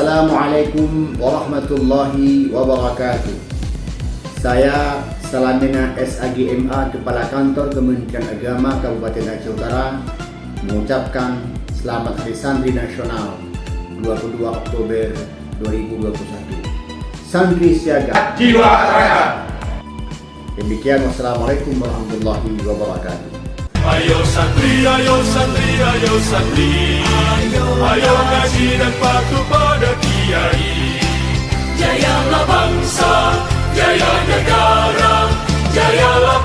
Assalamualaikum warahmatullahi wabarakatuh. Saya Salamina SAGMA, Kepala Kantor Kementerian Agama Kabupaten Aceh Utara, mengucapkan Selamat Hari Santri Nasional 22 Oktober 2021. Santri siaga, jiwa raya. Demikian, wassalamualaikum warahmatullahi wabarakatuh. Ayo santri, ayo santri, ayo santri, ayo ngaji dan patuh pada kiai. Jayalah bangsa, jaya negara, jayalah